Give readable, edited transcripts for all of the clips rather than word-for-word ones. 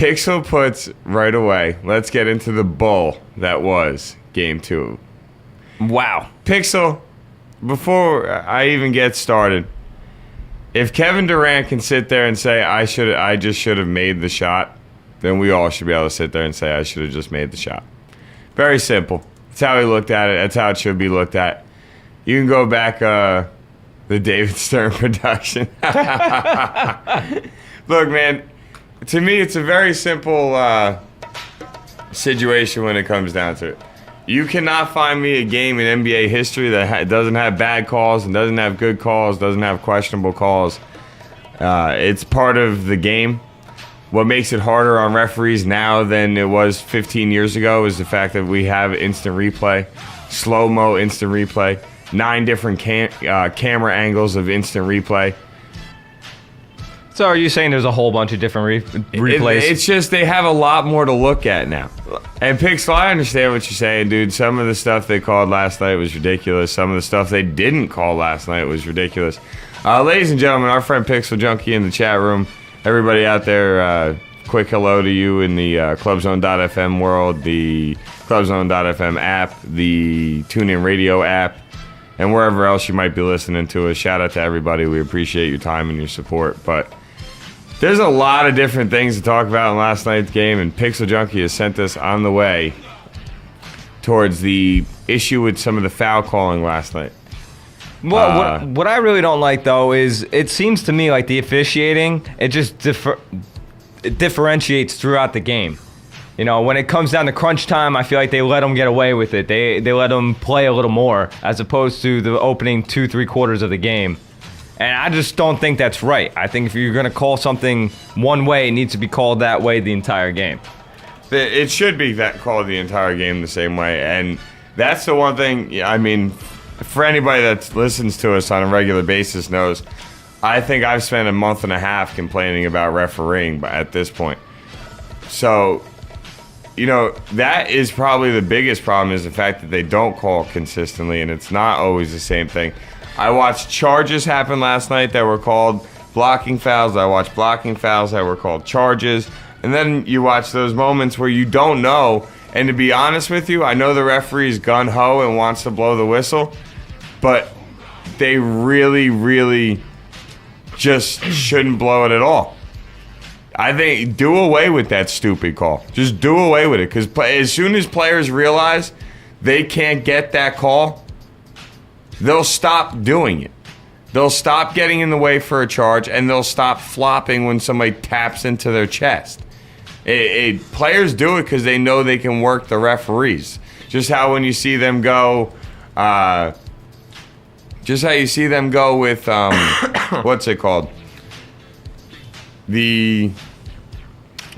Pixel puts right away. Let's get into the bull that was Game 2. Wow. Pixel, before I even get started, if Kevin Durant can sit there and say, I just should have made the shot, then we all should be able to sit there and say, I should have just made the shot. Very simple. That's how he looked at it. That's how it should be looked at. You can go back the David Stern production. Look, man, to me, it's a very simple situation when it comes down to it. You cannot find me a game in NBA history that doesn't have bad calls and doesn't have good calls, doesn't have questionable calls. It's part of the game. What makes it harder on referees now than it was 15 years ago is the fact that we have instant replay, slow-mo instant replay, 9 different camera angles of instant replay. So are you saying there's a whole bunch of different replays? It's just they have a lot more to look at now. And Pixel, I understand what you're saying, dude. Some of the stuff they called last night was ridiculous. Some of the stuff they didn't call last night was ridiculous. Ladies and gentlemen, our friend Pixel Junkie in the chat room. Everybody out there, quick hello to you in the ClubZone.fm world, the ClubZone.fm app, the TuneIn Radio app, and wherever else you might be listening to us. Shout out to everybody. We appreciate your time and your support. But there's a lot of different things to talk about in last night's game, and Pixel Junkie has sent us on the way towards the issue with some of the foul calling last night. Well, what I really don't like, though, is it seems to me like the officiating, it just it differentiates throughout the game. You know, when it comes down to crunch time, I feel like they let them get away with it. They let them play a little more as opposed to the opening 2-3 quarters of the game. And I just don't think that's right. I think if you're going to call something one way, it needs to be called that way the entire game. It should be called the entire game the same way. And that's the one thing, I mean, for anybody that listens to us on a regular basis knows, I think I've spent a month and a half complaining about refereeing at this point. So, you know, that is probably the biggest problem is the fact that they don't call consistently, and it's not always the same thing. I watched charges happen last night that were called blocking fouls. I watched blocking fouls that were called charges. And then you watch those moments where you don't know. And to be honest with you, I know the referee is gung-ho and wants to blow the whistle, but they really, really just shouldn't blow it at all. I think do away with that stupid call. Just do away with it, because as soon as players realize they can't get that call, they'll stop doing it. They'll stop getting in the way for a charge, and they'll stop flopping when somebody taps into their chest. Players do it because they know they can work the referees. Just how when you see them go, just how you see them go with, what's it called? I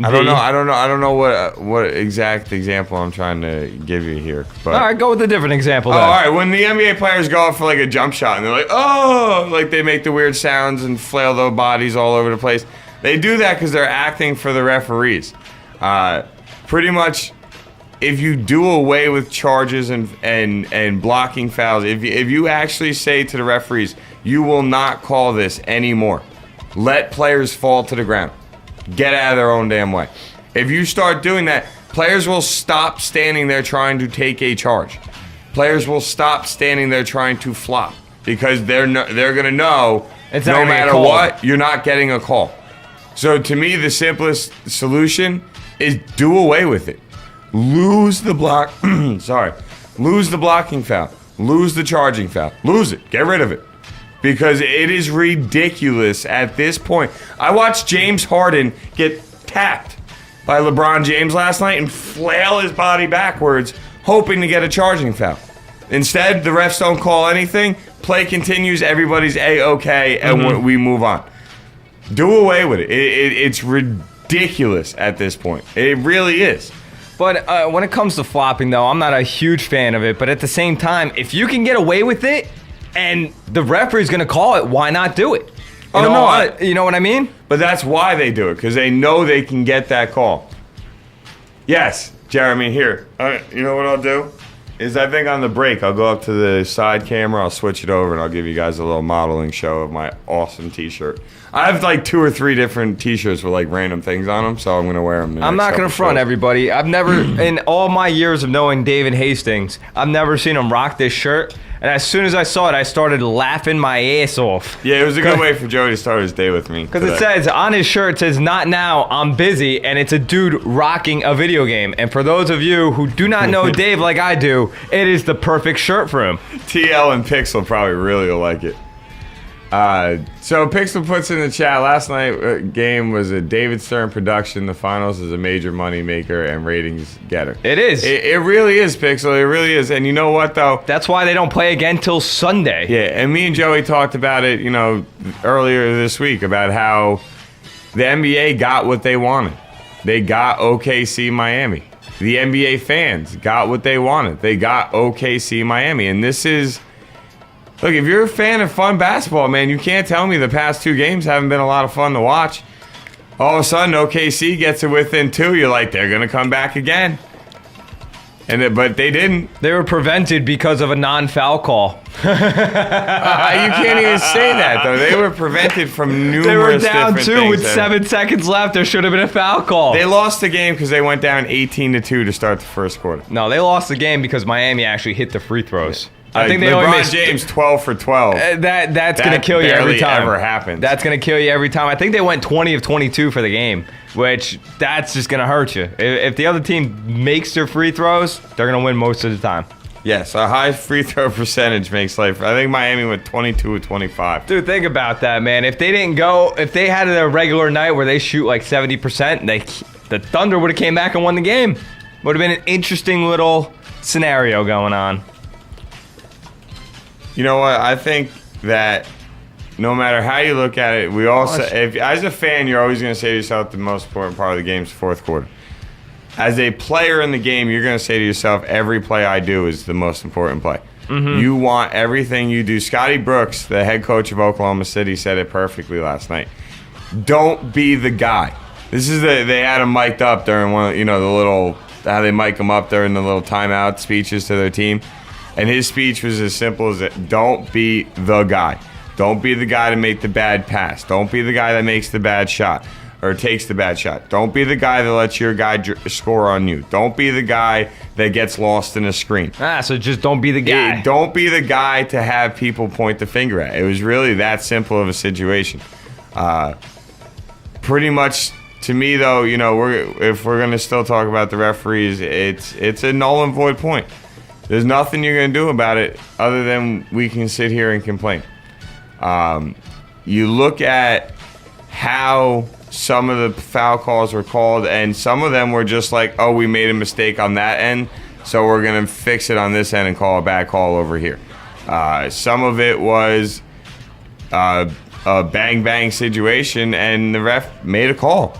don't know what exact example I'm trying to give you here. But all right, go with a different example. All right, when the NBA players go up for like a jump shot and they're like, oh, like they make the weird sounds and flail their bodies all over the place. They do that because they're acting for the referees. Pretty much, if you do away with charges and blocking fouls, if you actually say to the referees, you will not call this anymore. Let players fall to the ground. Get out of their own damn way. If you start doing that, players will stop standing there trying to take a charge. Players will stop standing there trying to flop because they're going to know it's no matter what, you're not getting a call. So to me, the simplest solution is do away with it. Lose the lose the blocking foul. Lose the charging foul. Lose it. Get rid of it. Because it is ridiculous at this point. I watched James Harden get tapped by LeBron James last night and flail his body backwards, hoping to get a charging foul. Instead, the refs don't call anything. Play continues. Everybody's A-okay, and we move on. Do away with it. It's ridiculous at this point. It really is. But when it comes to flopping, though, I'm not a huge fan of it. But at the same time, if you can get away with it and the referee's going to call it, why not do it? You know what I mean? But that's why they do it, because they know they can get that call. Yes, Jeremy, here. You know what I'll do? Is I think on the break, I'll go up to the side camera, I'll switch it over, and I'll give you guys a little modeling show of my awesome t-shirt. I have like 2 or 3 different T-shirts with like random things on them, so I'm gonna wear them. I'm not gonna front everybody. I've never, in all my years of knowing David Hastings, I've never seen him rock this shirt. And as soon as I saw it, I started laughing my ass off. Yeah, it was a good way for Joey to start his day with me. Because it says on his shirt, it says "Not now, I'm busy," and it's a dude rocking a video game. And for those of you who do not know Dave like I do, it is the perfect shirt for him. TL and Pixel probably really will like it. So Pixel puts in the chat, last night game was a David Stern production. The finals is a major money maker and ratings getter. It is. It really is, Pixel. It really is. And you know what, though? That's why they don't play again till Sunday. Yeah, and me and Joey talked about it, earlier this week about how the NBA got what they wanted. They got OKC Miami. The NBA fans got what they wanted. They got OKC Miami. And this is... Look, if you're a fan of fun basketball, man, you can't tell me the past 2 games haven't been a lot of fun to watch. All of a sudden, OKC gets it within 2. You're like, they're going to come back again. But they didn't. They were prevented because of a non-foul call. You can't even say that, though. They were prevented from numerous different things. They were down 2 with 7 seconds left. There should have been a foul call. They lost the game because they went down 18-2 to start the first quarter. No, they lost the game because Miami actually hit the free throws. I think they LeBron only missed James 12 for 12. That's gonna kill you every time. Ever happens. That's gonna kill you every time. I think they went 20 of 22 for the game, which that's just gonna hurt you. If the other team makes their free throws, they're gonna win most of the time. Yes, a high free throw percentage makes life. I think Miami went 22 of 25. Dude, think about that, man. If they had a regular night where they shoot like 70%, the Thunder would have came back and won the game. Would have been an interesting little scenario going on. You know what? I think that no matter how you look at it, we all say, as a fan, you're always going to say to yourself the most important part of the game is fourth quarter. As a player in the game, you're going to say to yourself, every play I do is the most important play. Mm-hmm. You want everything you do. Scotty Brooks, the head coach of Oklahoma City, said it perfectly last night. Don't be the guy. They had him mic'd up during one, the little, how they mic him up during the little timeout speeches to their team. And his speech was as simple as that. Don't be the guy. Don't be the guy to make the bad pass. Don't be the guy that makes the bad shot or takes the bad shot. Don't be the guy that lets your guy score on you. Don't be the guy that gets lost in a screen. So just don't be the guy. Don't be the guy to have people point the finger at. It was really that simple of a situation. Pretty much, to me, though, if we're going to still talk about the referees, it's a null and void point. There's nothing you're going to do about it other than we can sit here and complain. You look at how some of the foul calls were called, and some of them were just like, oh, we made a mistake on that end, so we're going to fix it on this end and call a bad call over here. Some of it was a bang-bang situation, and the ref made a call.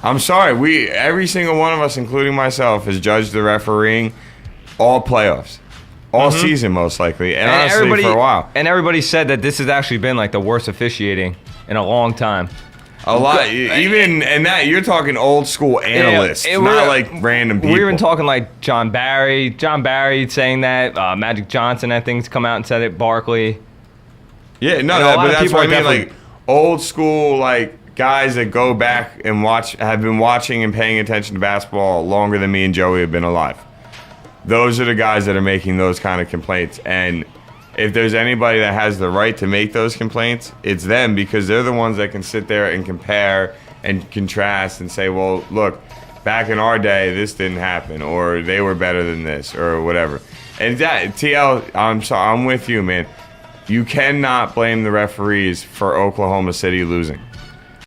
I'm sorry. Every single one of us, including myself, has judged the refereeing all playoffs, all season most likely, and honestly for a while. And everybody said that this has actually been like the worst officiating in a long time. A lot, even and that you're talking old school analysts, not like random people. We're even talking like John Barry saying that, Magic Johnson, I think, come out and said it. Barkley. Yeah, no, but that's what I mean. Like old school, like guys that go back and have been watching and paying attention to basketball longer than me and Joey have been alive. Those are the guys that are making those kind of complaints. And if there's anybody that has the right to make those complaints, it's them, because they're the ones that can sit there and compare and contrast and say, well, look, back in our day, this didn't happen, or they were better than this, or whatever. And that, TL, I'm with you, man. You cannot blame the referees for Oklahoma City losing.